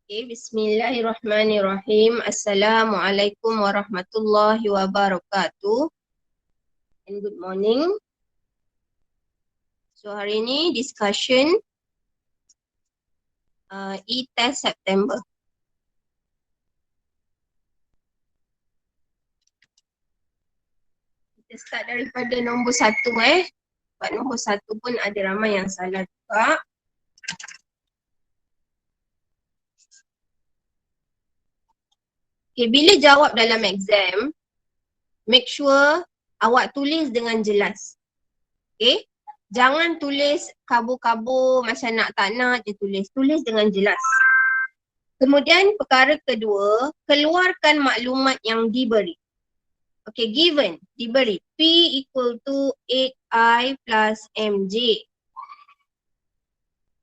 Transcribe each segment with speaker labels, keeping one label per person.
Speaker 1: Okay, Bismillahirrahmanirrahim. Assalamualaikum warahmatullahi wabarakatuh. And good morning. So hari ini discussion e-test September. Kita start daripada nombor 1 Sebab nombor 1 pun ada ramai yang salah juga. Okay, bila jawab dalam exam, make sure awak tulis dengan jelas. Okay, jangan tulis kabur-kabur macam nak tak nak je tulis. Tulis dengan jelas. Kemudian perkara kedua, keluarkan maklumat yang diberi. Okay, given, diberi. P equal to 8I plus MJ.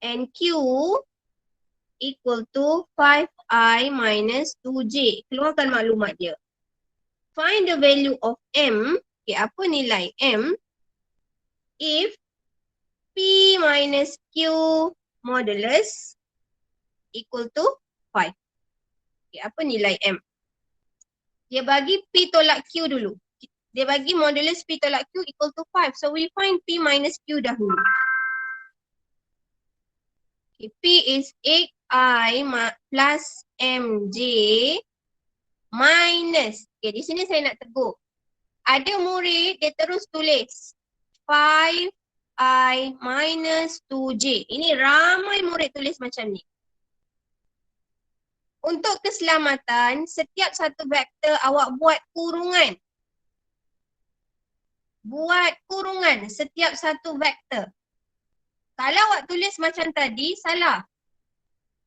Speaker 1: And Q equal to 5I minus 2J. Keluarkan maklumat dia. Find the value of M. Okay, apa nilai M? If P minus Q modulus equal to 5. Okay, apa nilai M? Dia bagi P tolak Q dulu. Dia bagi modulus P tolak Q equal to 5. So we find P minus Q dahulu. Okay, P is 8I plus MJ minus. Okay, di sini saya nak tegur. Ada murid dia terus tulis 5I minus 2J. Ini ramai murid tulis macam ni. Untuk keselamatan, setiap satu vektor awak buat kurungan. Buat kurungan setiap satu vektor. Kalau awak tulis macam tadi, salah.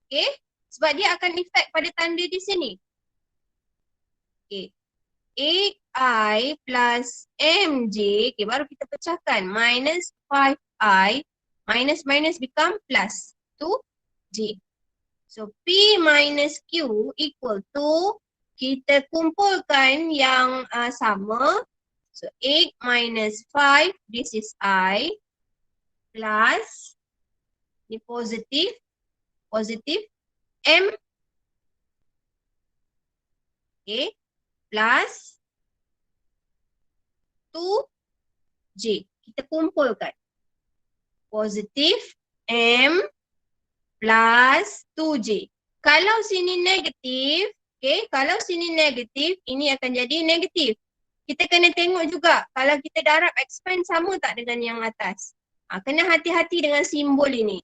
Speaker 1: Okay? Sebab dia akan efek pada tanda di sini. Okay. 8I plus MJ, okay, baru kita pecahkan. Minus 5I, minus become plus 2J. So P minus Q equal to, kita kumpulkan yang sama. So 8 minus 5, this is I, plus, ni positif, M, okay, plus 2J. Kita kumpulkan. Positif M plus 2J. Kalau sini negatif, okay, kalau sini negatif, ini akan jadi negatif. Kita kena tengok juga, kalau kita darab expand sama tak dengan yang atas. Kena hati-hati dengan simbol ini.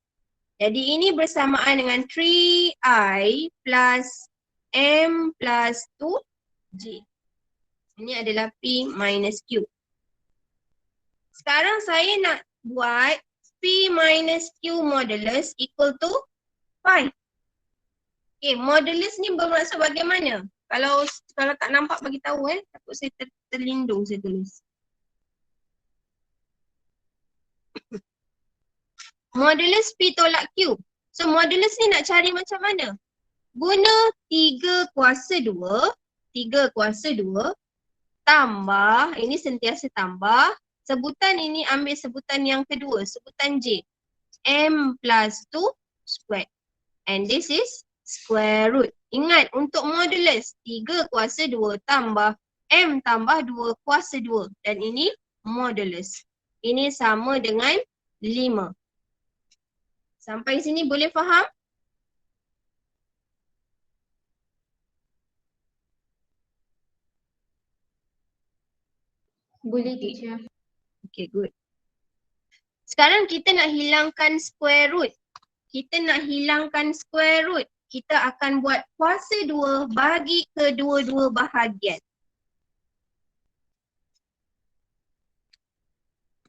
Speaker 1: Jadi ini bersamaan dengan 3I plus M plus 2J. Ini adalah P minus Q. Sekarang saya nak buat P minus Q modulus equal to 5. Okay, modulus ni bermaksud bagaimana? Kalau tak nampak bagi tahu takut saya terlindung saya tulis. Modulus P tolak Q. So modulus ni nak cari macam mana? Guna 3 kuasa 2 tambah, ini sentiasa tambah. Sebutan ini ambil sebutan yang kedua, sebutan J. M plus 2 square. And this is square root. Ingat, untuk modulus 3 kuasa 2 tambah M tambah 2 kuasa 2. Dan ini modulus. Ini sama dengan 5. Sampai sini boleh faham?
Speaker 2: Boleh, teacher.
Speaker 1: Okay, good. Sekarang kita nak hilangkan square root. Kita akan buat kuasa 2 bagi kedua-dua bahagian.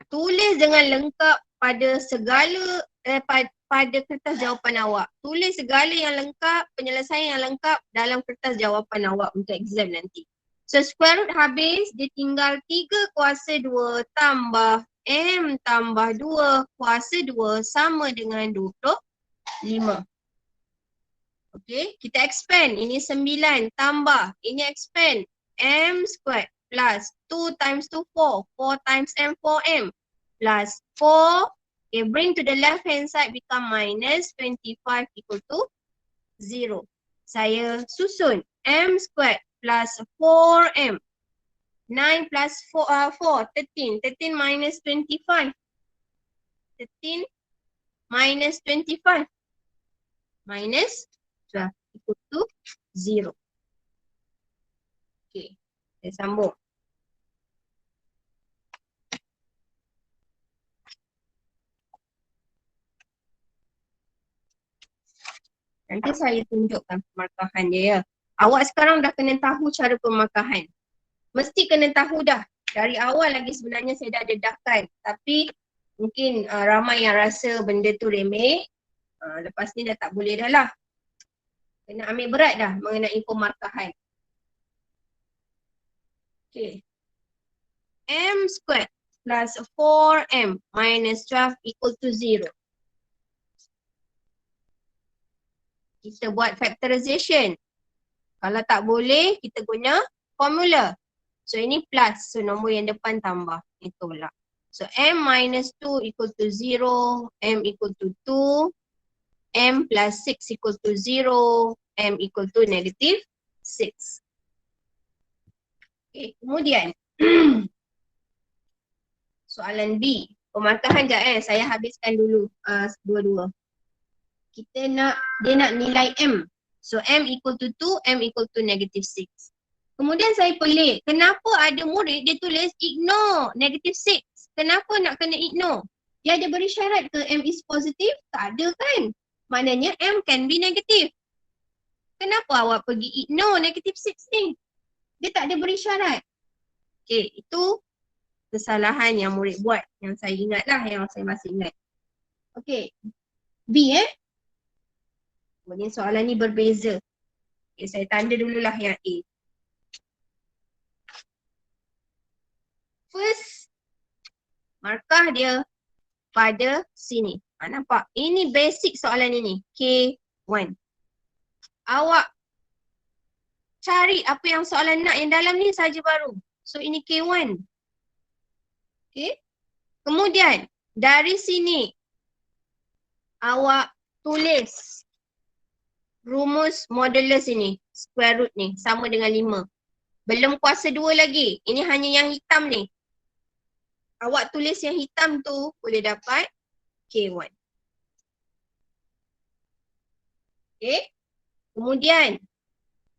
Speaker 1: Tulis dengan lengkap pada segala pada kertas jawapan awak. Tulis segala yang lengkap, penyelesaian yang lengkap dalam kertas jawapan awak untuk exam nanti. So square root habis, dia tinggal 3 kuasa 2 tambah M tambah 2 kuasa 2 sama dengan 25. Okay, kita expand. Ini 9 tambah, ini expand. M squared plus 2 times 2, 4. 4 times M, 4M. Plus 4, okay, bring to the left hand side become minus 25 equal to 0. Saya susun M squared plus 4M. 9 plus 4, 13. 13 minus 25. 13 minus 25. Minus 12 equal to 0. Okay, saya sambung. Nanti saya tunjukkan pemarkahan dia ya. Awak sekarang dah kena tahu cara pemarkahan. Mesti kena tahu dah. Dari awal lagi sebenarnya saya dah dedahkan. Tapi mungkin ramai yang rasa benda tu remeh. Lepas ni dah tak boleh dah lah. Kena ambil berat dah mengenai pemarkahan. Okay. M squared plus 4M minus 12 equal to 0. Kita buat factorization. Kalau tak boleh, kita guna formula. So ini plus, so nombor yang depan tambah. Ini tolak. So M minus 2 equal to 0, M equal to 2, M plus 6 equal to 0, M equal to negative 6. Okay, kemudian soalan B. Pemarkahan sekejap saya habiskan dulu dua-dua. Dia nak nilai M. So M equal to 2, M equal to negative 6. Kemudian saya pelik, kenapa ada murid dia tulis ignore negative 6? Kenapa nak kena ignore? Dia ada beri syarat ke M is positive? Tak ada kan? Maknanya M can be negative. Kenapa awak pergi ignore negative 6 ni? Dia tak ada beri syarat. Okay, itu kesalahan yang murid buat. Yang saya ingat lah, yang saya masih ingat. Okay, B kemudian soalan ni berbeza. Okay, saya tanda dululah yang A. First, markah dia pada sini. Nampak? Ini basic soalan ini. K1. Awak cari apa yang soalan nak yang dalam ni saja baru. So ini K1. Okay. Kemudian, dari sini awak tulis rumus modulus ini, square root ni, sama dengan 5. Belum kuasa 2 lagi. Ini hanya yang hitam ni. Awak tulis yang hitam tu boleh dapat K1. Okay. Kemudian,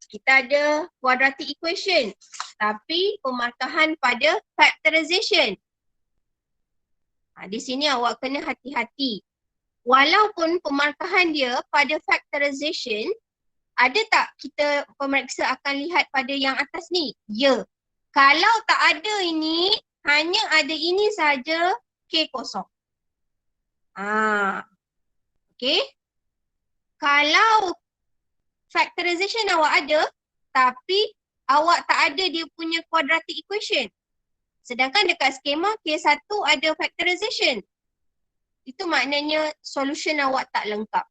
Speaker 1: kita ada quadratic equation. Tapi pemarkahan pada factorization. Di sini awak kena hati-hati. Walaupun pemarkahan dia pada factorization, ada tak kita pemeriksa akan lihat pada yang atas ni? Ya. Kalau tak ada ini, hanya ada ini saja K kosong. Okay. Kalau factorization awak ada, tapi awak tak ada dia punya quadratic equation. Sedangkan dekat skema K1 ada factorization. Itu maknanya solution awak tak lengkap.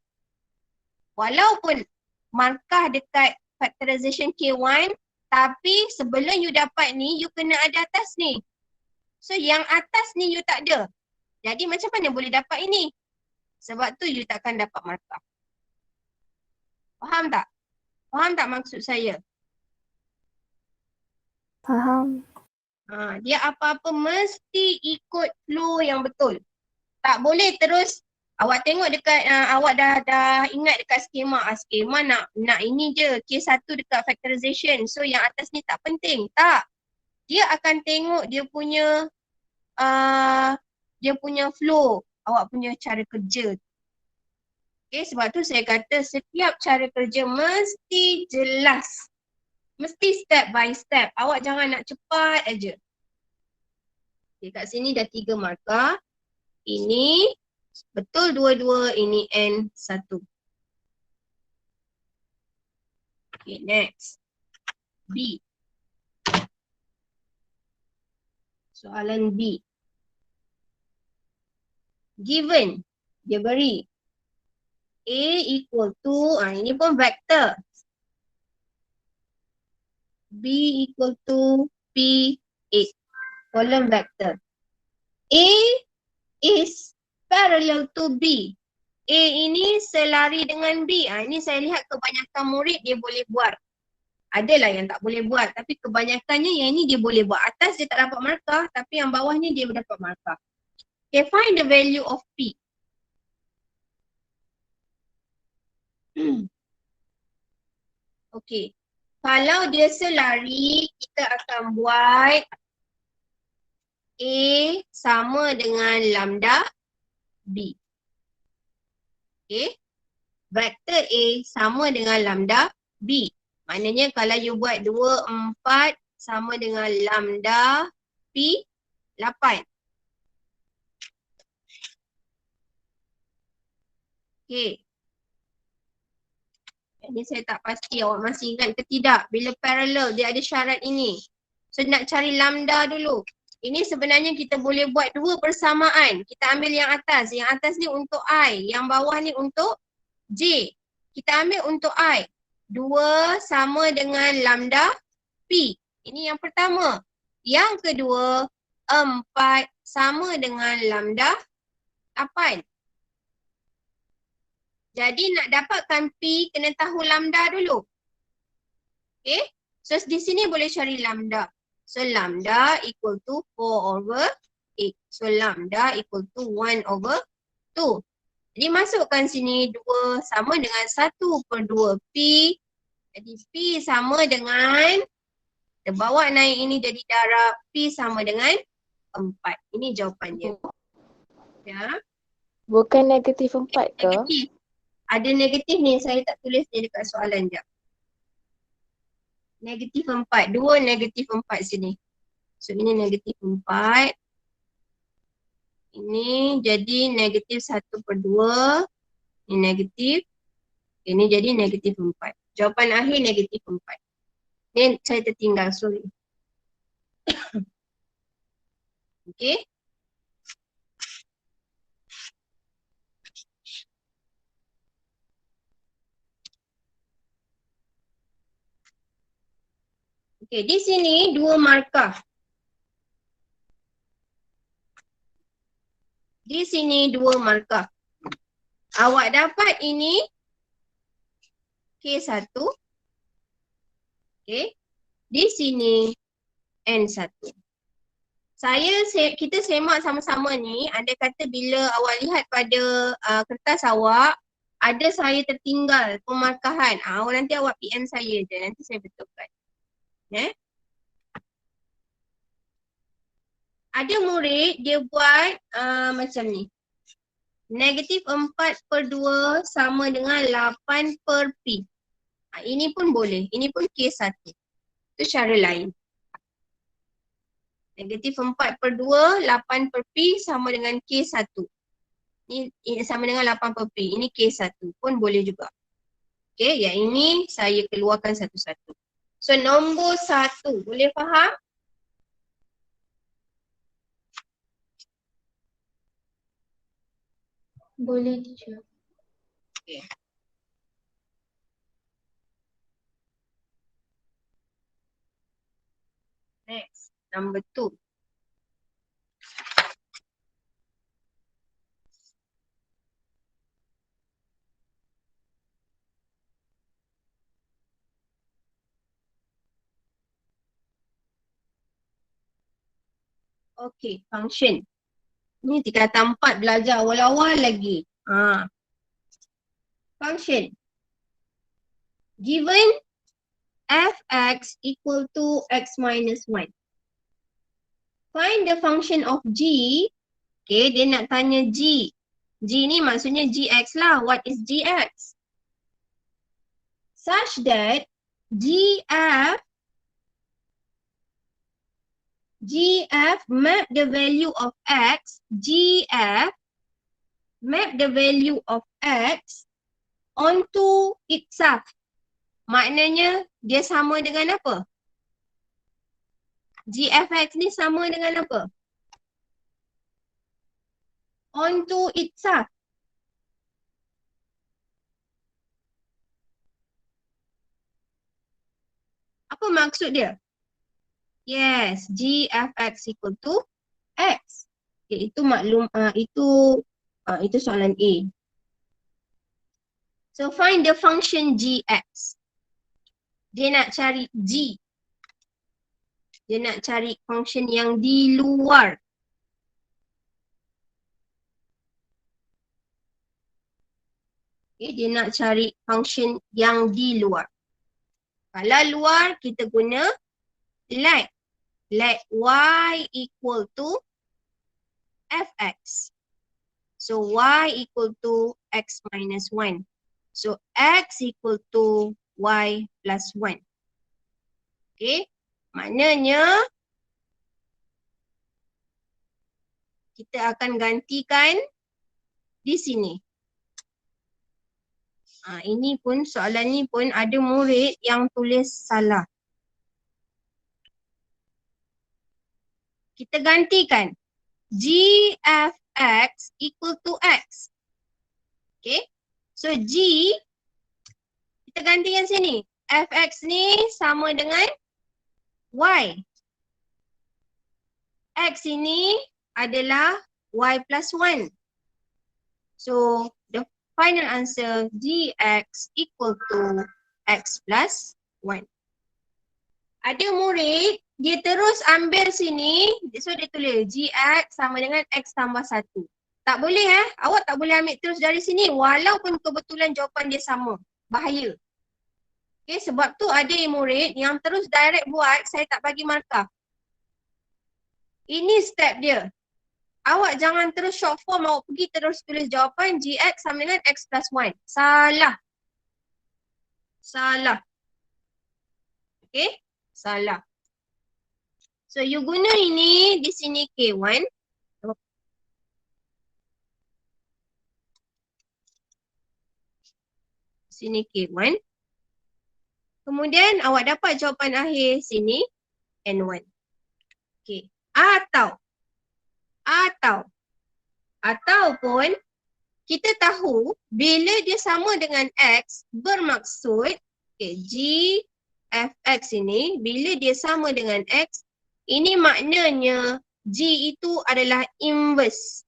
Speaker 1: Walaupun markah dekat factorization K1, tapi sebelum you dapat ni, you kena ada atas ni. So yang atas ni you tak ada. Jadi macam mana boleh dapat ini? Sebab tu you takkan dapat markah. Faham tak? Faham tak maksud saya?
Speaker 2: Faham.
Speaker 1: Dia apa-apa mesti ikut flow yang betul. Tak boleh terus awak tengok dekat awak dah ingat dekat skema. Skema nak ini je K1 dekat factorization. So yang atas ni tak penting. Tak. Dia akan tengok dia punya flow, awak punya cara kerja. Okay, sebab tu saya kata setiap cara kerja mesti jelas. Mesti step by step. Awak jangan nak cepat aja. Okay, kat sini dah 3 markah. Ini betul dua-dua, ini N1. Okay, next. B. Soalan B. Given, dia beri A equal to, ini pun vektor. B equal to P8. Column vector. A is parallel to B. A ini selari dengan B. Ini saya lihat kebanyakan murid dia boleh buat. Adalah yang tak boleh buat, tapi kebanyakannya yang ini dia boleh buat. Atas dia tak dapat markah, tapi yang bawahnya dia dapat markah. Okay, find the value of P. Okay. Kalau dia selari, kita akan buat A sama dengan lambda B. Okay. Vektor A sama dengan lambda B. Maknanya kalau you buat 2, 4 sama dengan lambda P 8. Okay. Ini saya tak pasti awak masih ingat ke tidak. Bila parallel dia ada syarat ini. So nak cari lambda dulu. Ini sebenarnya kita boleh buat dua persamaan. Kita ambil yang atas. Yang atas ni untuk I. Yang bawah ni untuk J. Kita ambil untuk I. 2 sama dengan lambda P. Ini yang pertama. Yang kedua, 4 sama dengan lambda 8. Jadi nak dapatkan P, kena tahu lambda dulu. Okay. So di sini boleh cari lambda. So lambda equal to 4 over 8. So lambda equal to 1 over 2. Jadi masukkan sini 2 sama dengan 1 per 2 P. Jadi P sama dengan, kita bawa naik ini jadi darab, P sama dengan 4. Ini jawapan dia. Ya.
Speaker 2: Bukan negatif 4 ke?
Speaker 1: Negatif. Ada negatif ni, saya tak tulis dia dekat soalan je. Negatif 4. 2 negatif 4 sini. So ini negatif 4. Ini jadi negatif 1 per 2. Ini negatif. Ini jadi negatif 4. Jawapan akhir negatif 4. Ni saya tertinggal, sorry. Okay. Okay, di sini 2 markah. Di sini 2 markah. Awak dapat ini K1. Okay. Di sini N1. Kita semak sama-sama ni. Andai kata bila awak lihat pada kertas awak, ada saya tertinggal pemarkahan. Nanti awak PM saya je. Nanti saya betulkan. Ada murid dia buat macam ni. Negatif 4 per 2 sama dengan 8 per P. Ini pun boleh. Ini pun K1. Itu cara lain. Negatif 4 per 2, 8 per P sama dengan K1. Ini sama dengan 8 per P. Ini K1 pun boleh juga. Okay, yang ini saya keluarkan satu-satu. So nombor 1, boleh faham?
Speaker 3: Boleh, teacher.
Speaker 1: Okay. Next, number 2. Okay, function. Ni tingkatan 4 belajar awal-awal lagi. Function. Given fx equal to x minus 1. Find the function of g. Okay, dia nak tanya g. G ni maksudnya gx lah. What is gx? Such that gf map the value of x, gf map the value of x onto itself. Maknanya dia sama dengan apa? Gfx ni sama dengan apa? Onto itself. Apa maksud dia? Yes, gfx equal to x. Okay, itu maklum, itu soalan A. So find the function gx. Dia nak cari g. Dia nak cari function yang di luar. Okay, dia nak cari function yang di luar. Kalau luar, kita guna let. Let y equal to fx. So y equal to x minus 1. So x equal to y plus 1. Okay, maknanya kita akan gantikan di sini. Ini pun, soalan ni pun ada murid yang tulis salah. Kita gantikan g fx equal to x. Okay, so g kita gantikan sini. Fx ni sama dengan y. X ini adalah y plus 1. So the final answer gx equal to x plus 1. Ada murid, dia terus ambil sini, so dia tulis gx sama dengan x tambah 1. Tak boleh awak tak boleh ambil terus dari sini walaupun kebetulan jawapan dia sama. Bahaya. Okay, sebab tu ada murid yang terus direct buat, saya tak bagi markah. Ini step dia. Awak jangan terus short form, awak pergi terus tulis jawapan gx sama dengan x plus 1. Salah. Salah. Okay, salah. So you guna ini di sini K1. Sini K1. Kemudian awak dapat jawapan akhir sini N1. Okay. Ataupun kita tahu bila dia sama dengan X bermaksud G fx ini bila dia sama dengan X, ini maknanya G itu adalah inverse.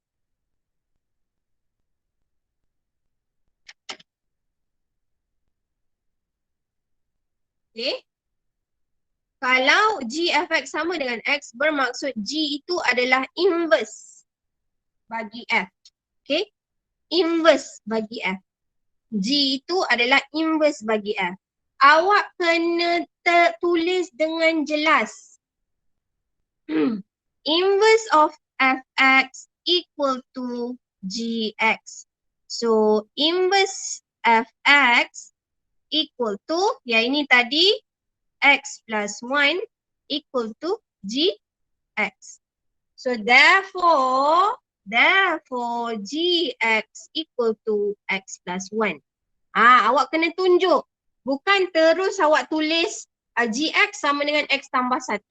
Speaker 1: Okay. Kalau g fx sama dengan x bermaksud g itu adalah inverse bagi f. Okay. Inverse bagi f. G itu adalah inverse bagi f. Awak kena tulis dengan jelas. Inverse of fx equal to gx. So inverse fx equal to, yang ini tadi, x plus 1 equal to gx. So therefore gx equal to x plus 1. Awak kena tunjuk. Bukan terus awak tulis gx sama dengan x tambah 1.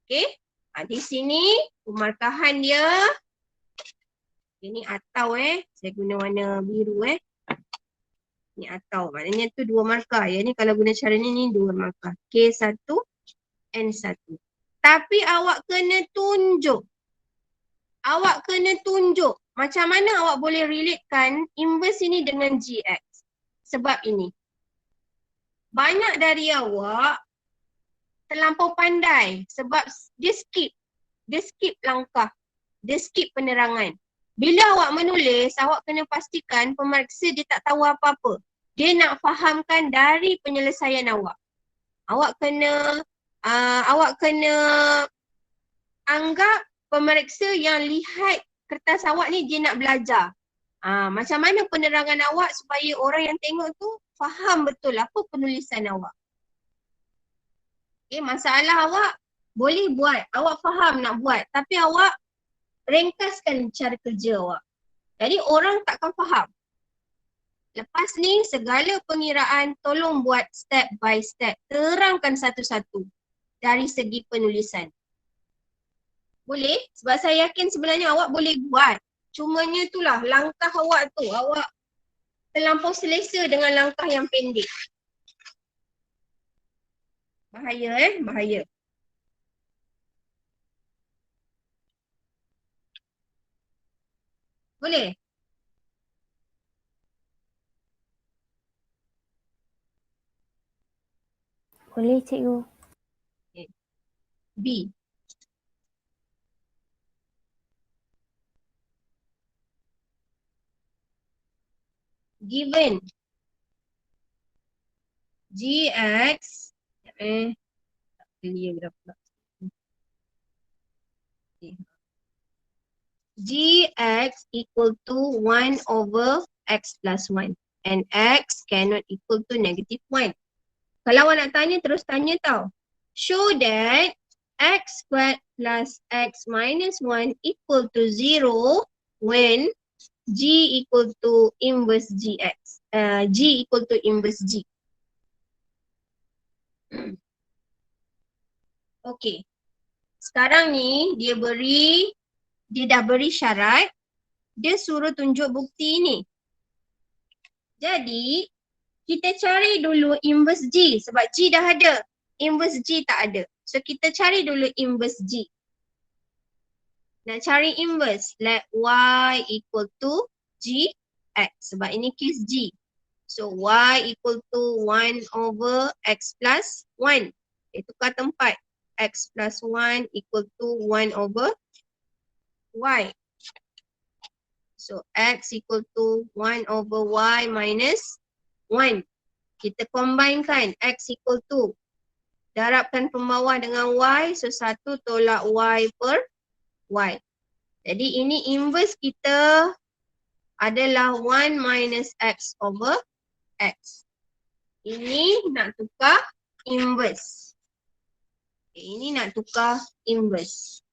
Speaker 1: Okay. Di sini pemarkahan dia. Ini atau saya guna warna biru ni atau maknanya tu 2 markah. Yang ni kalau guna cara ni 2 markah. K1, N1. Tapi awak kena tunjuk. Awak kena tunjuk macam mana awak boleh relatekan inverse ini dengan gx. Sebab ini. Banyak dari awak terlampau pandai sebab dia skip. Dia skip langkah. Dia skip penerangan. Bila awak menulis, awak kena pastikan pemeriksa dia tak tahu apa-apa. Dia nak fahamkan dari penyelesaian awak. Awak kena anggap pemeriksa yang lihat kertas awak ni dia nak belajar. Macam mana penerangan awak supaya orang yang tengok tu faham betul apa penulisan awak. Okay, masalah awak boleh buat, awak faham nak buat tapi awak ringkaskan cara kerja awak. Jadi orang takkan faham. Lepas ni segala pengiraan tolong buat step by step. Terangkan satu-satu dari segi penulisan. Boleh? Sebab saya yakin sebenarnya awak boleh buat. Cumanya itulah langkah awak tu. Awak terlampau selesa dengan langkah yang pendek. Bahaya bahaya. Boleh?
Speaker 2: Boleh cikgu.
Speaker 1: B. Given Gx clear berapa? Gx equal to 1 over x plus 1 and x cannot equal to negative 1. Kalau awak nak tanya, terus tanya tau. Show that x squared plus x minus 1 equal to 0 when g equal to inverse gx. G equal to inverse g. Okay. Sekarang ni dia dah beri syarat. Dia suruh tunjuk bukti ni. Jadi kita cari dulu inverse G sebab G dah ada. Inverse G tak ada. So kita cari dulu inverse G. Nak cari inverse, let y equal to G x sebab ini case G. So y equal to 1 over x plus 1. Tukar tempat. X plus 1 equal to 1 over y. So x equal to 1 over y minus 1. Kita combinekan x equal to. Darabkan pembawah dengan y. So 1 tolak y per y. Jadi ini inverse kita adalah 1 minus x over x. Ini nak tukar inverse. Okay, ini nak tukar inverse.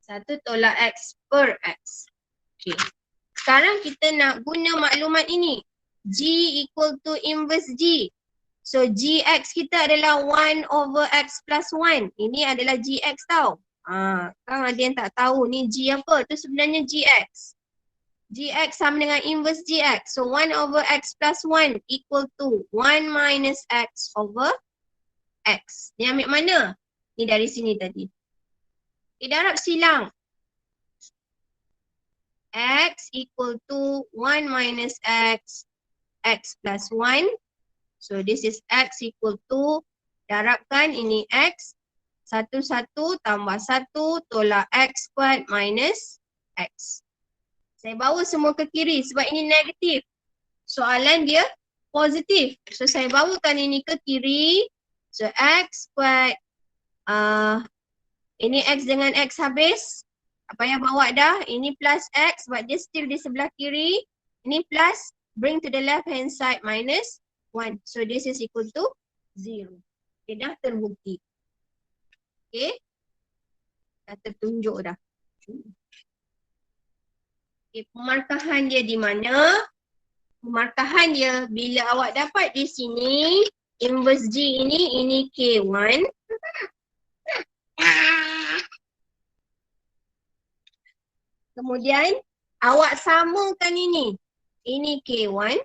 Speaker 1: 1 tolak x per x. Okay. Sekarang kita nak guna maklumat ini. G equal to inverse G. So gx kita adalah 1 over x plus 1. Ini adalah gx tau. Kan ada yang tak tahu ni g apa. Tu sebenarnya gx. Gx sama dengan inverse gx. So 1 over x plus 1 equal to 1 minus x over x. Ni ambil mana? Ni dari sini tadi. Darab silang. X equal to 1 minus x, x plus 1. So this is x equal to, darabkan ini x, 1 tambah 1 tolak x squared minus x. Saya bawa semua ke kiri sebab ini negatif. Soalan dia positif. So saya bawakan ini ke kiri. So x squared, ini x dengan x habis. Apa yang bawa dah, ini plus x sebab dia still di sebelah kiri. Ini plus, bring to the left hand side minus 1. So this is equal to 0. Okay, dah terbukti. Okay. Dah tertunjuk dah. Okay, pemarkahan dia di mana? Pemarkahan dia bila awak dapat di sini, inverse G ini K1. Kemudian awak samakan ini. Ini K1.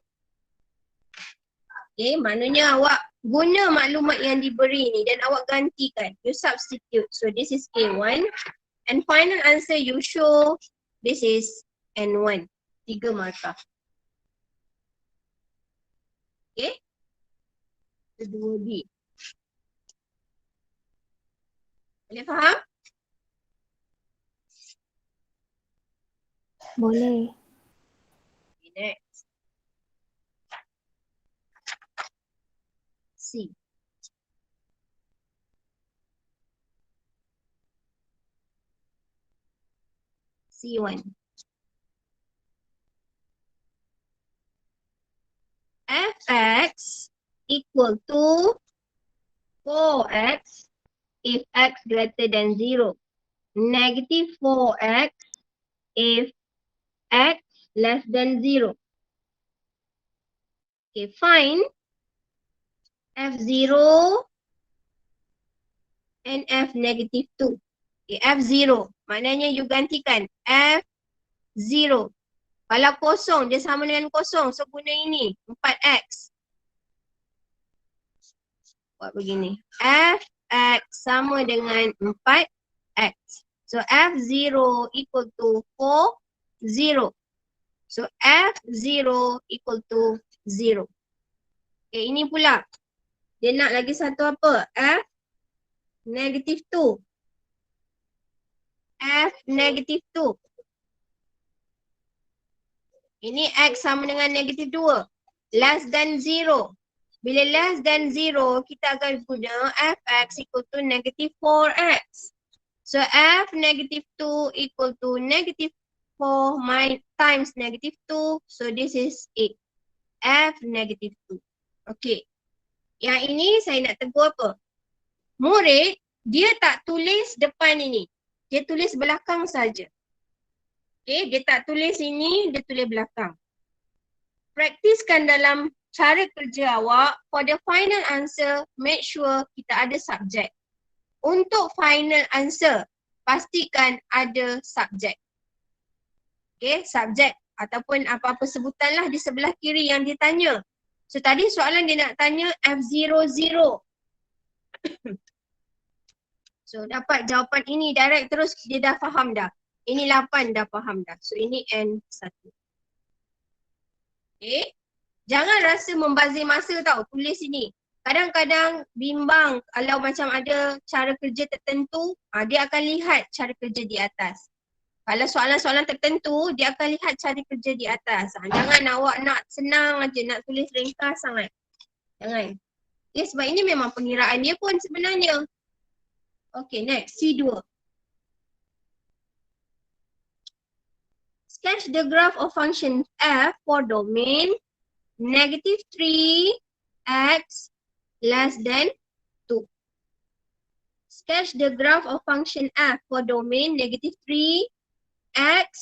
Speaker 1: Okay, maknanya awak guna maklumat yang diberi ni dan awak gantikan. You substitute. So this is K1. And final answer you show this is N1. 3 markah. Okay. Kedua B. Boleh faham?
Speaker 2: Boleh.
Speaker 1: Okay, next. C. C1. Fx equal to 4x if x greater than 0. Negative 4x if x less than 0. Okay, find F0 and F negative 2. Okay, F0 maknanya you gantikan F0. Kalau kosong, dia sama dengan kosong. So guna ini, 4x. Buat begini. Fx sama dengan 4x. So F0 equal to 4, 0. So F0 equal to 0. Okay, ini pula. Dia nak lagi satu apa? F negative 2. F negative 2. Ini X sama dengan negative 2. Less than 0. Bila less than 0, kita akan guna Fx equal to negative 4x. So F negative 2 equal to negative 4 times negative 2. So this is 8. F negative 2. Okay. Yang ini saya nak tegur apa? Murid, dia tak tulis depan ini. Dia tulis belakang saja. Okay, dia tak tulis ini, dia tulis belakang. Praktiskan dalam cara kerja awak. For the final answer, make sure kita ada subjek. Untuk final answer, pastikan ada subjek. Okay, subjek ataupun apa-apa sebutanlah di sebelah kiri yang ditanya. So tadi soalan dia nak tanya F00. So dapat jawapan ini direct terus, dia dah faham dah. Ini 8 dah faham dah. So ini N1. Okay. Jangan rasa membazir masa tau, tulis ini. Kadang-kadang bimbang kalau macam ada cara kerja tertentu, dia akan lihat cara kerja di atas. Kalau soalan-soalan tertentu, dia akan lihat cara kerja di atas. Jangan awak nak senang aja, nak tulis ringkas sangat. Jangan. Ya, sebab ini memang pengiraan dia pun sebenarnya. Okay, next. C2. Sketch the graph of function f for domain negative 3x less than 2. Sketch the graph of function f for domain negative 3x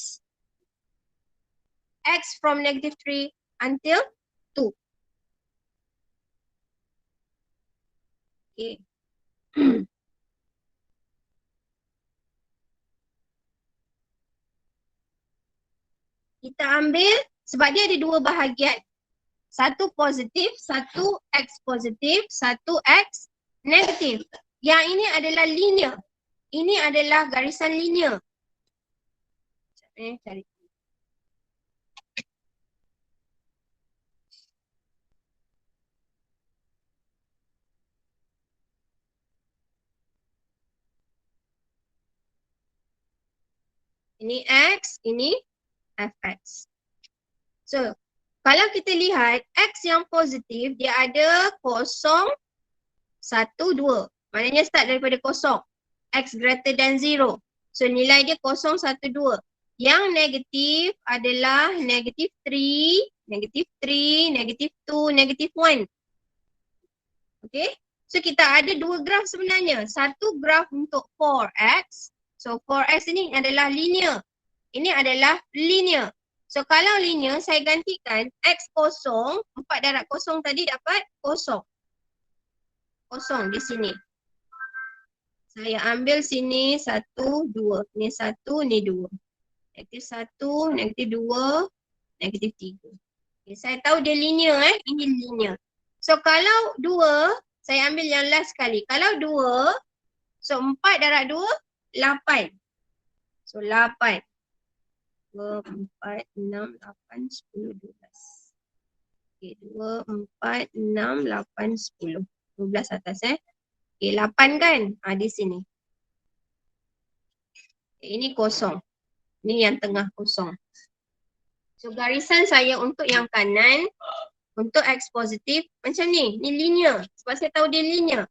Speaker 1: x from negative 3 until 2. Okay. Kita ambil sebab dia ada dua bahagian. Satu positif, satu x positif, satu x negatif. Yang ini adalah linear. Ini adalah garisan linear. Cari. Ini x, ini fx. So, kalau kita lihat x yang positif, dia ada 0, 1, 2. Maknanya start daripada 0. X greater than 0. So, nilai dia 0, 1, 2. Yang negatif adalah negative 3, negative 3, negative 2, negative 1. Okay. So, kita ada dua graf sebenarnya. Satu graf untuk 4x. So, 4x ini adalah linear. Ini adalah linear. So, kalau linear, saya gantikan x kosong, 4 darab kosong tadi dapat kosong. Kosong di sini. Saya ambil sini 1, 2. Ni 1, ni 2. Negatif 1, negatif 2, negatif 3. Okay, saya tahu dia linear Ini linear. So, kalau 2, saya ambil yang last sekali. Kalau 2, so 4 darab 2, 8. So, 8. 2, 4, 6, 8, 10, 12. Okay, 2, 4, 6, 8, 10. 12 atas Okay, 8 kan? Di sini. Okay, ini kosong. Ini yang tengah kosong. So, garisan saya untuk yang kanan, untuk x positif, macam ni. Ni linear. Sebab saya tahu dia linear.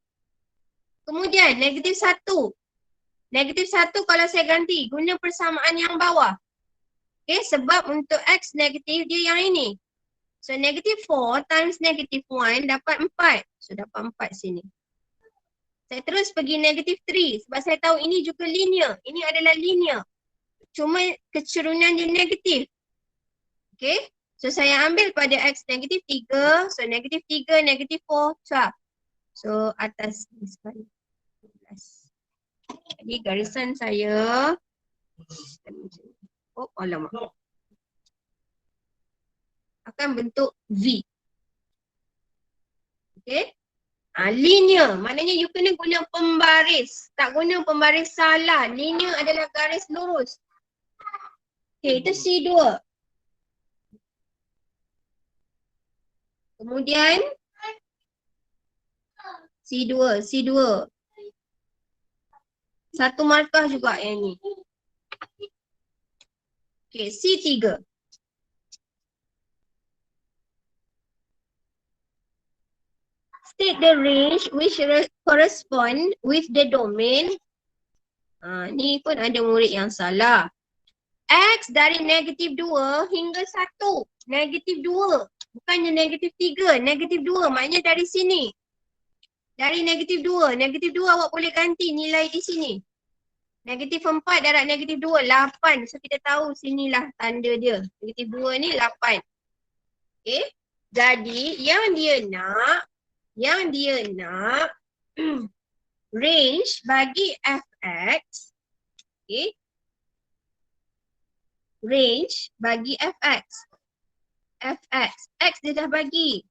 Speaker 1: Kemudian, negatif 1. Negatif 1 kalau saya ganti, guna persamaan yang bawah. Okay, sebab untuk x negatif dia yang ini. So, negatif 4 times negatif 1 dapat 4. So, dapat 4 sini. Saya terus pergi negatif 3 sebab saya tahu ini juga linear. Ini adalah linear. Cuma kecerunan dia negatif. Okay. So, saya ambil pada x negatif 3. So, negatif 3, negatif 4, 12. So, atas ni sekali. 12. Jadi, garisan saya. Oh, alamak. Akan bentuk V. Okay. Linear. Maknanya you kena guna pembaris. Tak guna pembaris salah. Linear adalah garis lurus. Okay, itu C2. Kemudian C2. Satu markah juga yang ni. Okay, C3. State the range which correspond with the domain. Ni pun ada murid yang salah. X dari -2 hingga 1. -2. Bukannya -3. -2 maknanya dari sini. Dari -2. -2 awak boleh ganti nilai di sini. -4 darab -2, 8. So kita tahu sinilah tanda dia. -2 ni 8. Okay. Jadi yang dia nak range bagi fx. Okay. Range bagi fx. X dia dah bagi.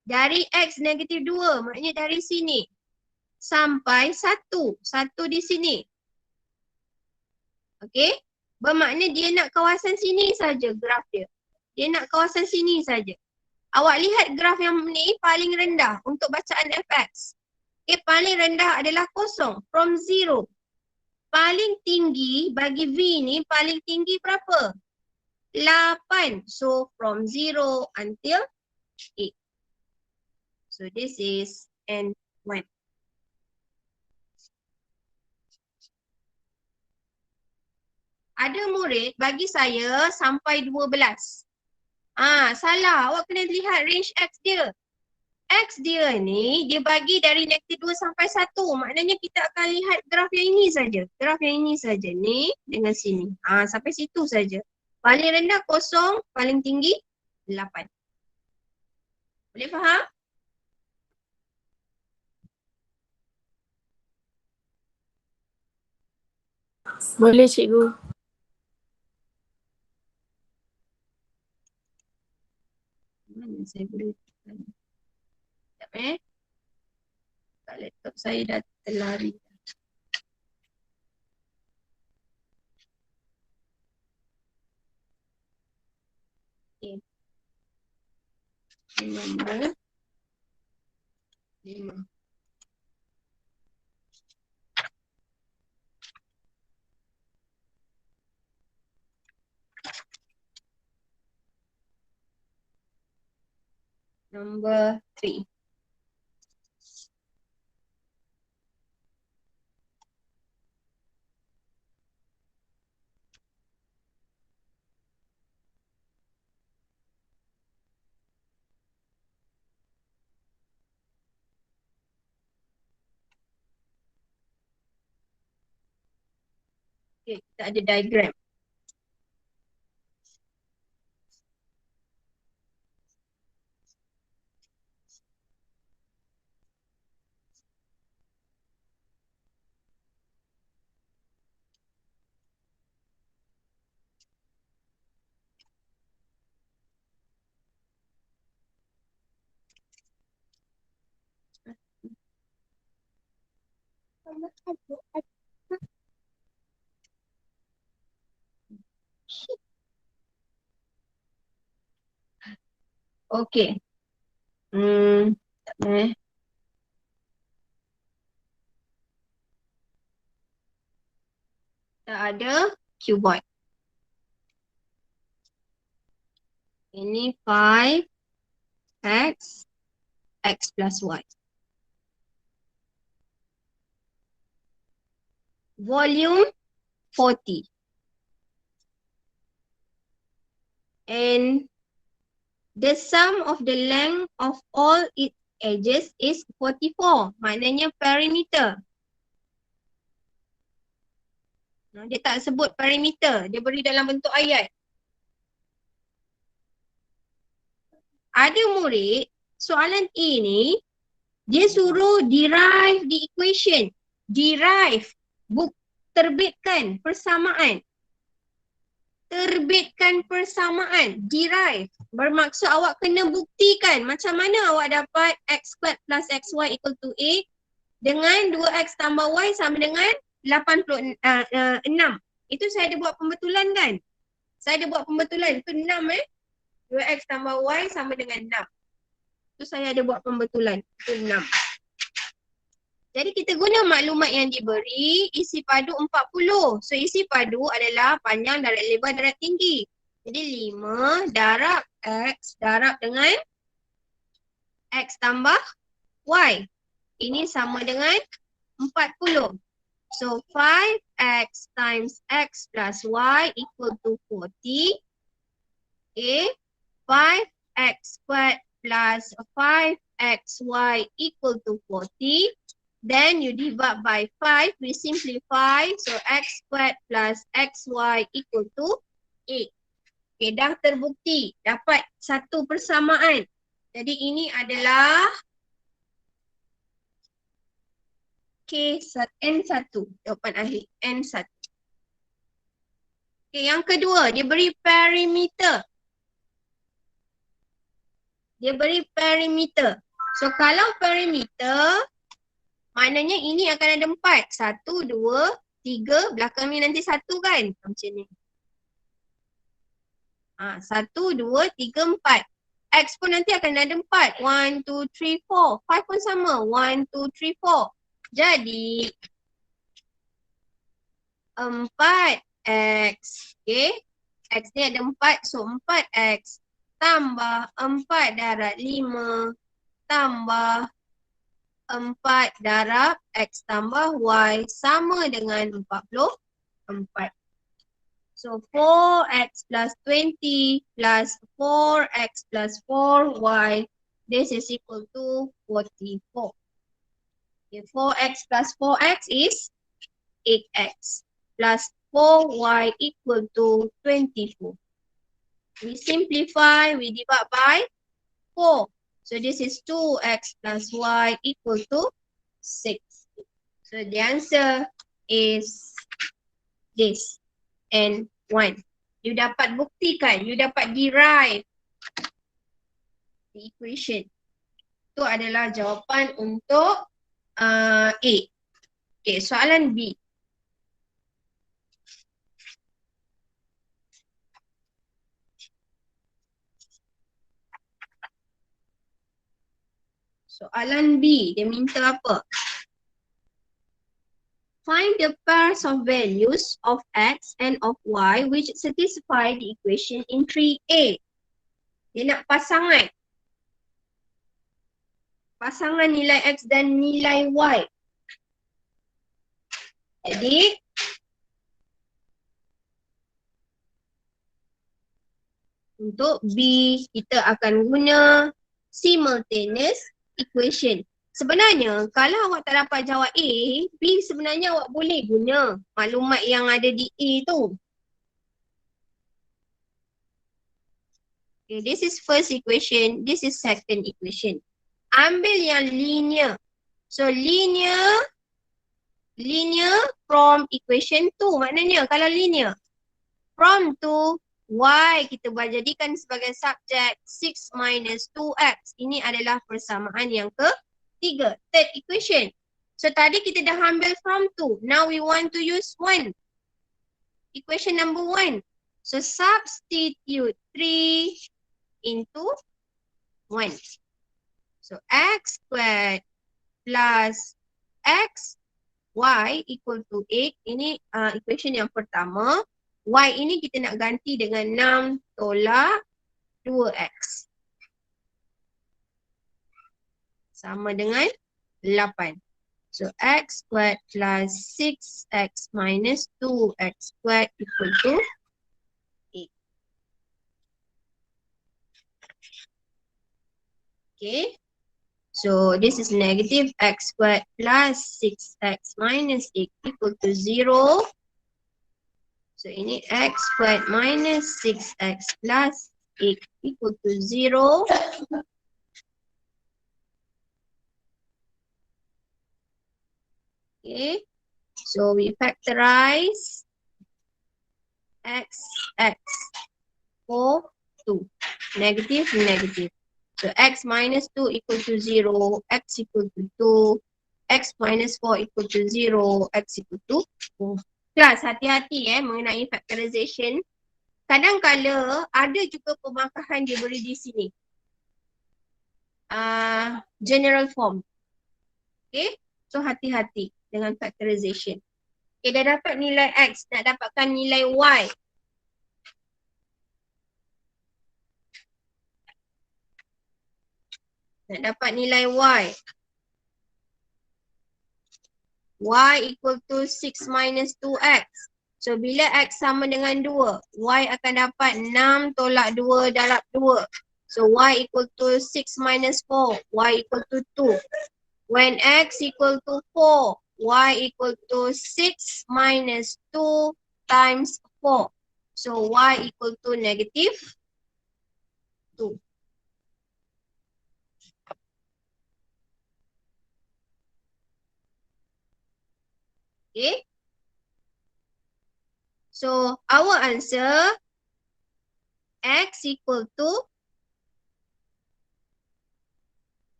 Speaker 1: Dari x -2 maknanya dari sini sampai 1. 1 di sini. Okey, bermakna dia nak kawasan sini saja graf dia. Dia nak kawasan sini saja. Awak lihat graf yang ni paling rendah untuk bacaan fx. Okey, paling rendah adalah kosong from 0. Paling tinggi bagi v ni paling tinggi berapa? 8. So from 0 until 8. So this is N1. Ada murid bagi saya sampai 12. Salah. Awak kena lihat range X dia. X dia ni dia bagi dari -2 sampai 1. Maknanya kita akan lihat graf yang ini saja. Graf yang ini saja. Ni dengan sini. Sampai situ saja. Paling rendah 0, paling tinggi 8. Boleh faham?
Speaker 2: Boleh cikgu.
Speaker 1: Mana saya boleh tekan? Sekejap kat laptop saya dah terlari. Okay. 5. Number 3. Okay, kita ada diagram. Okay. Kita ada cuboid. Ini 5x x plus y. Volume 40. And the sum of the length of all its edges is 44. Maknanya perimeter. Dia tak sebut perimeter. Dia beri dalam bentuk ayat. Ada murid, soalan A ni, dia suruh derive the equation. Derive. Terbitkan persamaan. Terbitkan persamaan. Derive. Bermaksud awak kena buktikan macam mana awak dapat x squared plus xy equal to A dengan 2x tambah y sama dengan 86. Itu saya ada buat pembetulan kan? Saya ada buat pembetulan. Itu 6 2x tambah y sama dengan 6. Itu saya ada buat pembetulan. Itu 6. Jadi kita guna maklumat yang diberi, isi padu 40. So isi padu adalah panjang, darat lebar, darat tinggi. Jadi 5 darab X darab dengan X tambah Y. Ini sama dengan 40. So 5X times X plus Y equal to 40. Okay. 5X squared plus 5XY equal to 40. Then you divide by 5, we simplify. So X squared plus XY equal to 8. Okay, dah terbukti. Dapat satu persamaan. Jadi ini adalah N1. Jawapan akhir N1. Okay, yang kedua, dia beri perimeter. So kalau perimeter, maknanya ini akan ada 4. 1, 2, 3, belakang ni nanti 1 kan? Macam ni. 1, 2, 3, 4. X pun nanti akan ada 4. 1, 2, 3, 4. 5 pun sama. 1, 2, 3, 4. Jadi 4X. Okay. X ni ada 4. So 4X tambah 4 darab 5 tambah 4 darab X tambah Y sama dengan 44. So 4X plus 20 plus 4X plus 4Y, this is equal to 44. Okay, 4X plus 4X is 8X plus 4Y equal to 24. We simplify, we divide by 4. So this is 2X plus Y equal to 6. So the answer is this, N1. You dapat buktikan, you dapat derive the equation. Itu adalah jawapan untuk A. Okay, soalan B. Soalan B, dia minta apa? Find the pairs of values of X and of Y which satisfy the equation in 3A. Dia nak pasangan. Pasangan nilai X dan nilai Y. Jadi, untuk B, kita akan guna simultaneous equation. Sebenarnya kalau awak tak dapat jawab A, B sebenarnya awak boleh guna maklumat yang ada di A tu. Okay, this is first equation, this is second equation. Ambil yang linear. So linear from equation 2. Maknanya kalau linear from 2, Y kita buat jadikan sebagai subjek 6 minus 2X. Ini adalah persamaan yang ketiga, third equation. So tadi kita dah ambil from 2. Now we want to use 1. Equation number 1. So substitute 3 into 1. So X squared plus X Y equal to 8. Ini equation yang pertama. Y ini kita nak ganti dengan 6 tolak 2X. Sama dengan 8. So X squared plus 6X minus 2X squared equal to 8. Okay. So this is negative X squared plus 6X minus 8 equal to 0. So ini X squared minus 6X plus 8 equal to 0. Okay. So we factorize X for 2. Negative, negative. So X minus 2 equal to 0. X equal to 2. X minus 4 equal to 0. X equal to 4. Kelas, hati-hati mengenai factorization. Kadang-kala ada juga pemangkahan dia beri di sini. General form. Okay. So hati-hati dengan factorization. Okay, dah dapat nilai X, nak dapatkan nilai Y. Nak dapat nilai Y. Y equal to 6 minus 2X. So bila X sama dengan 2, Y akan dapat 6 tolak 2 darab 2. So Y equal to 6 minus 4, Y equal to 2. When X equal to 4, Y equal to 6 minus 2 times 4. So Y equal to negative 2. Okay. So our answer X equal to,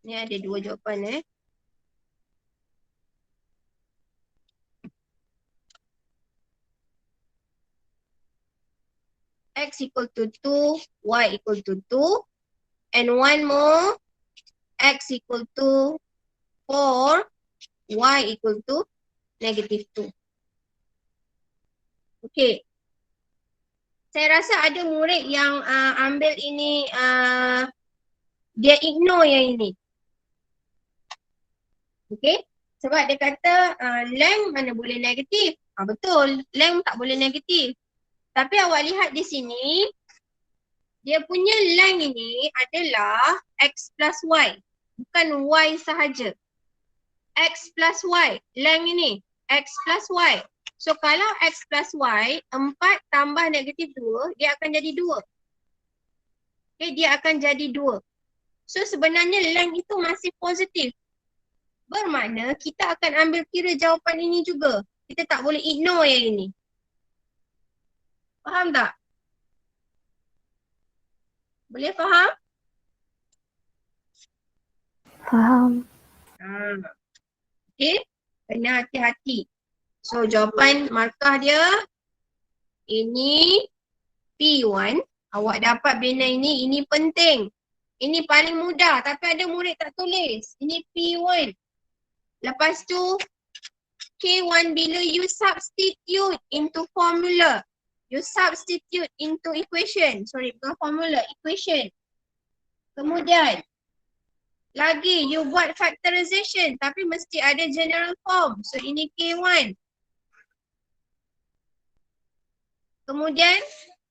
Speaker 1: ni ada dua jawapan X equal to 2, Y equal to 2. And one more, X equal to 4, Y equal to negative 2. Okay. Saya rasa ada murid yang ambil ini, dia ignore yang ini. Okay. Sebab dia kata length mana boleh negatif. Betul, length tak boleh negatif. Tapi awak lihat di sini, dia punya length ini adalah X plus Y. Bukan Y sahaja. X plus Y, length ini, X plus Y. So kalau X plus Y, 4 tambah negatif 2, dia akan jadi 2. Okay, dia akan jadi 2. So sebenarnya length itu masih positif. Bermakna kita akan ambil kira jawapan ini juga. Kita tak boleh ignore yang ini. Faham tak? Boleh faham?
Speaker 2: Faham.
Speaker 1: Okay, kena hati-hati. So jawapan markah dia, ini P1. Awak dapat bina ini penting. Ini paling mudah tapi ada murid tak tulis. Ini P1. Lepas tu K1 bila you substitute into formula. You substitute into equation. Sorry, bukan formula, equation. Kemudian lagi you buat factorization tapi mesti ada general form. So ini K1. Kemudian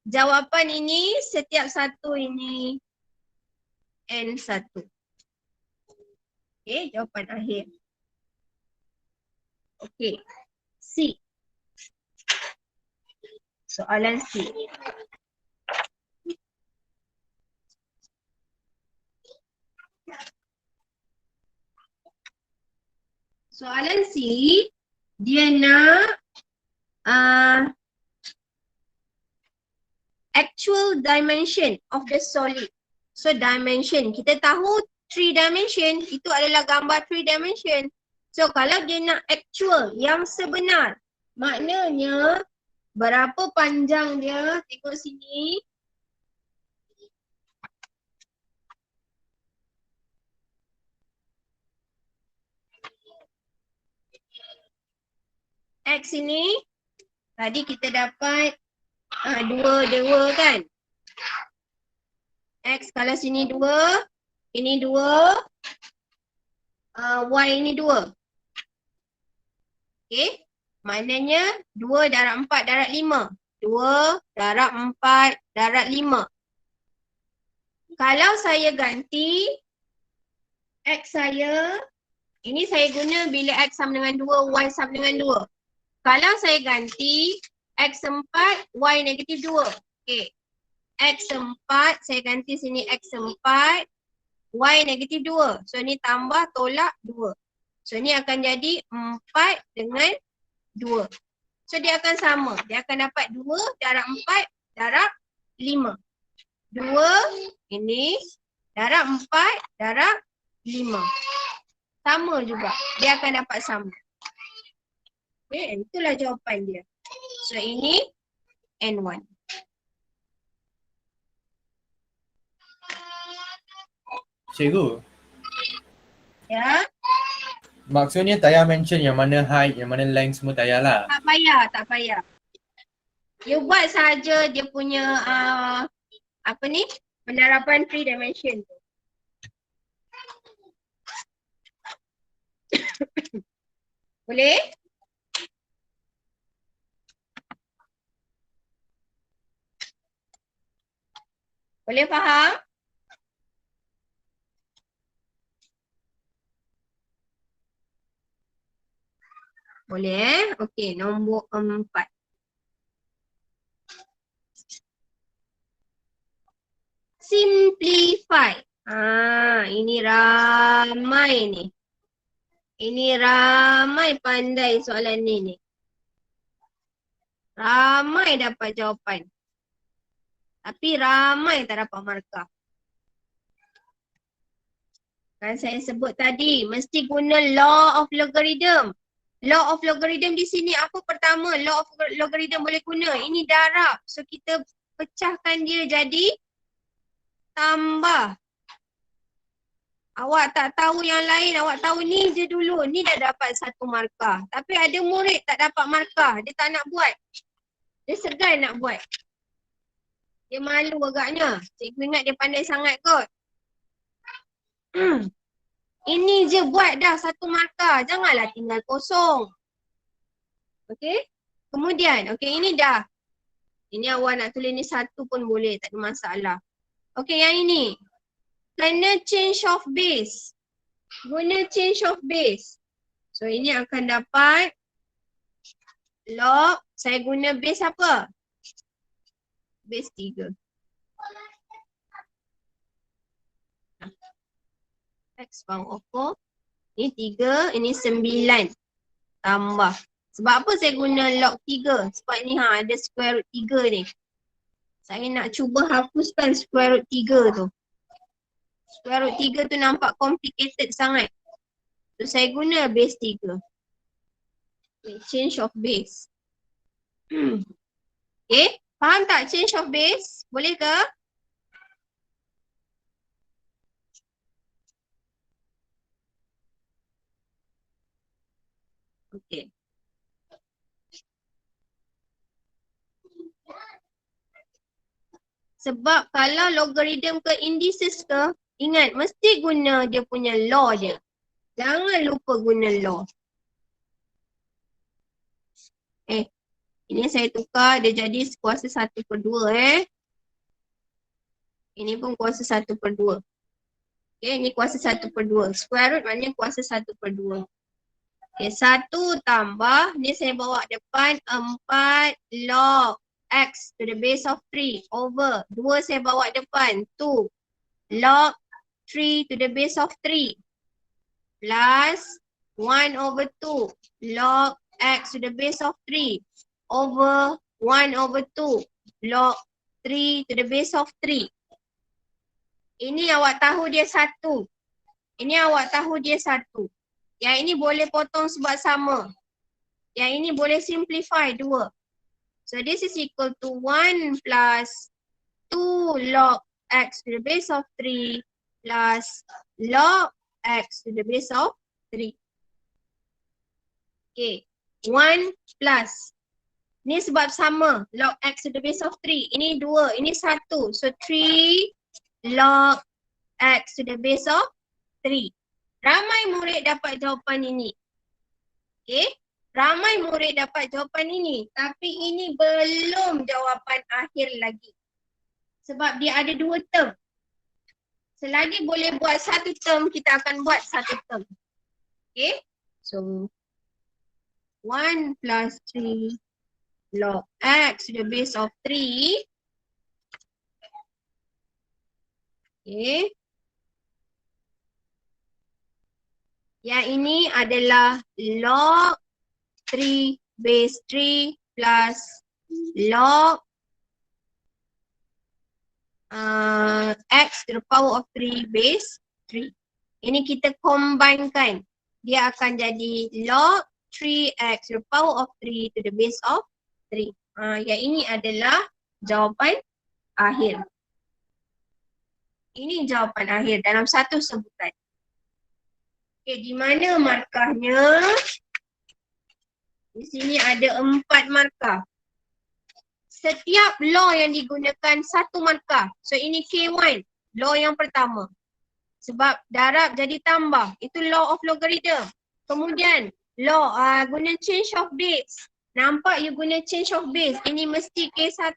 Speaker 1: jawapan ini setiap satu ini N1. Okay, jawapan akhir. Okay, C. Soalan C. Soalan C, dia nak actual dimension of the solid. So dimension, kita tahu 3 dimension, itu adalah gambar 3 dimension. So kalau dia nak actual yang sebenar, maknanya berapa panjang dia, tengok sini. X ini, tadi kita dapat 2 kan. X kalau sini 2, ini 2, Y ini 2. Okay, maknanya 2 darab 4 darab 5. 2 darab 4 darab 5. Kalau saya ganti X saya, ini saya guna bila X sama dengan 2, Y sama dengan 2. Kalau saya ganti X4, Y negatif 2. Okay. X4, saya ganti sini X4, Y negatif 2. So ni tambah tolak 2. So ni akan jadi 4 dengan 2. So dia akan sama. Dia akan dapat 2 darab 4 darab 5. 2 ini darab 4 darab 5. Sama juga. Dia akan dapat sama. Okay, itulah jawapan dia. So ini N1.
Speaker 3: Cikgu,
Speaker 1: Ya.
Speaker 3: Maksudnya tak payah mention yang mana height, yang mana length semua tak payah lah.
Speaker 1: Tak payah, tak payah. You buat saja dia punya apa ni? Penerapan 3 dimension tu. Boleh? Boleh faham? Boleh Okey, nombor 4. Simplify. Ini ramai ni. Ini ramai pandai soalan ni. Ramai dapat jawapan. Tapi ramai tak dapat markah. Kan saya sebut tadi, mesti guna law of logarithm. Law of logarithm di sini apa pertama? Law of logarithm boleh guna. Ini darab. So kita pecahkan dia jadi tambah. Awak tak tahu yang lain, awak tahu ni je dulu. Ni dah dapat 1 markah. Tapi ada murid tak dapat markah. Dia tak nak buat. Dia segan nak buat. Dia malu agaknya. Cikgu ingat dia pandai sangat kot. Ini je buat dah 1 markah. Janganlah tinggal kosong. Okey. Kemudian, okey ini dah. Ini awak nak tulis ni 1 pun boleh. Tak ada masalah. Okey yang ini. Kena change of base. Guna change of base. So ini akan dapat log. Saya guna base apa? Base 3. X power of 4. Ini 3, ini 9. Tambah. Sebab apa saya guna log 3? Sebab ni ada square root 3 ni. Saya nak cuba hapuskan square root 3 tu. Square root 3 tu nampak complicated sangat. So saya guna base 3. Okay, change of base. Okay, faham tak change of base? Boleh ke? Okay. Sebab kalau logarithm ke indices ke, ingat mesti guna dia punya law dia. Jangan lupa guna law. Ini saya tukar dia jadi kuasa 1/2 Ini pun kuasa 1/2. Okay, ini kuasa 1/2. Square root maknanya kuasa 1/2. Okay, 1 tambah, ni saya bawa depan 4 log x to the base of 3 over 2 saya bawa depan 2 log 3 to the base of 3 plus 1 over 2 log x to the base of 3 over 1 over 2 log 3 to the base of 3. Ini awak tahu dia 1. Ini awak tahu dia 1. Yang ini boleh potong sebab sama. Yang ini boleh simplify 2. So this is equal to 1 plus 2 log x to the base of 3 plus log x to the base of 3. Okay, 1 plus. Ni sebab sama, log x to the base of 3. Ini 2, ini 1. So 3 log x to the base of 3. Ramai murid dapat jawapan ini. Okay. Ramai murid dapat jawapan ini. Tapi ini belum jawapan akhir lagi. Sebab dia ada 2 term. Selagi boleh buat 1 term, kita akan buat 1 term. Okay. So 1 plus 3 log x to the base of 3. Okay. Yang ini adalah log 3 base 3 plus log x to the power of 3 base 3. Ini kita combinekan. Dia akan jadi log 3x to the power of 3 to the base of 3. Yang ini adalah jawapan akhir. Ini jawapan akhir dalam satu sebutan. Okay, di mana markahnya? Di sini ada 4 markah. Setiap law yang digunakan satu markah. So ini K1, law yang pertama. Sebab darab jadi tambah. Itu law of logarithm. Kemudian law guna change of base. Nampak you guna change of base. Ini mesti K1.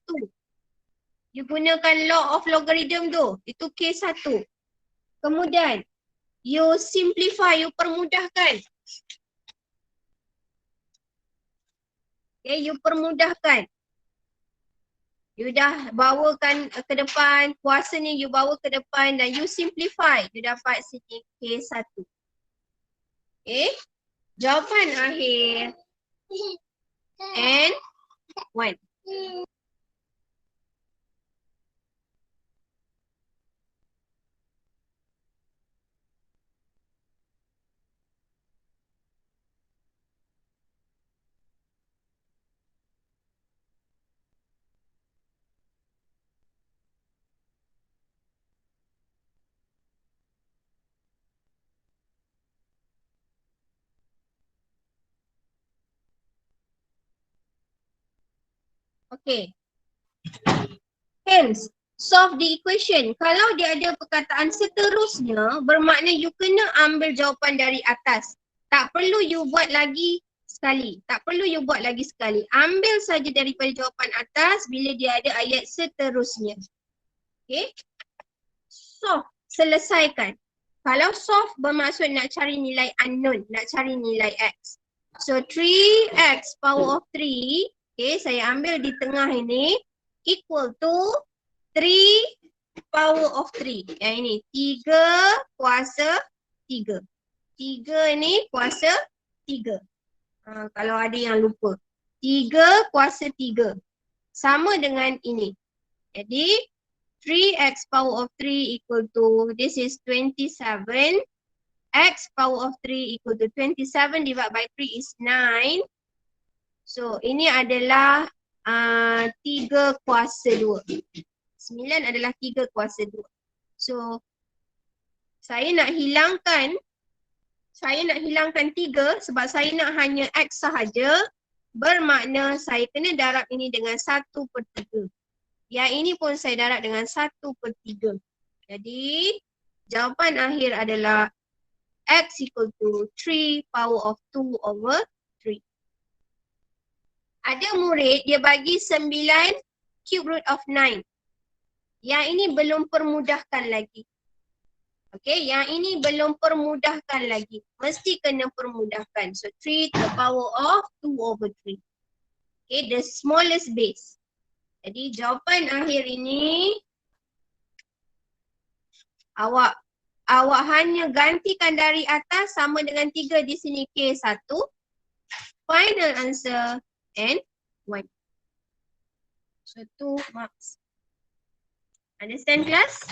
Speaker 1: You gunakan law of logarithm tu. Itu K1. Kemudian you simplify, you permudahkan. Okay, you permudahkan. You dah bawakan ke depan, kuasa ni you bawa ke depan dan you simplify. You dapat sini K1. Okay. Jawapan akhir N1. Okay. Hence, solve the equation. Kalau dia ada perkataan seterusnya, bermakna you kena ambil jawapan dari atas. Tak perlu you buat lagi sekali. Tak perlu you buat lagi sekali. Ambil saja daripada jawapan atas bila dia ada ayat seterusnya. Okay. Solve, selesaikan. Kalau solve bermaksud nak cari nilai unknown, nak cari nilai X. So 3x power of 3, okay, saya ambil di tengah ini, equal to 3 power of 3. Yang ini 3 kuasa 3. 3 ni kuasa 3. Kalau ada yang lupa. 3 kuasa 3. Sama dengan ini. Jadi 3x power of 3 equal to, this is 27. X power of 3 equal to 27 divided by 3 is 9. So ini adalah 3 kuasa 2. 9 adalah 3 kuasa 2. So saya nak hilangkan 3 sebab saya nak hanya X sahaja. Bermakna saya kena darab ini dengan 1/3. Yang ini pun saya darab dengan 1/3. Jadi jawapan akhir adalah X equal to 3 power of 2 over 3. Ada murid dia bagi 9 cube root of 9. Yang ini belum permudahkan lagi. Okay, yang ini belum permudahkan lagi. Mesti kena permudahkan. So 3 to the power of 2 over 3. Okay, the smallest base. Jadi jawapan akhir ini awak hanya gantikan dari atas sama dengan 3 di sini K1. Final answer N1. So 2 marks. Understand class?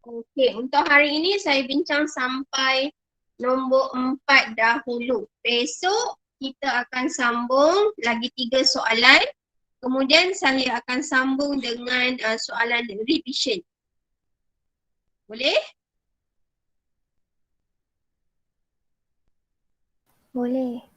Speaker 1: Okay, untuk hari ini saya bincang sampai nombor 4 dahulu. Besok kita akan sambung lagi 3 soalan. Kemudian saya akan sambung dengan soalan revision. Boleh?
Speaker 2: Boleh.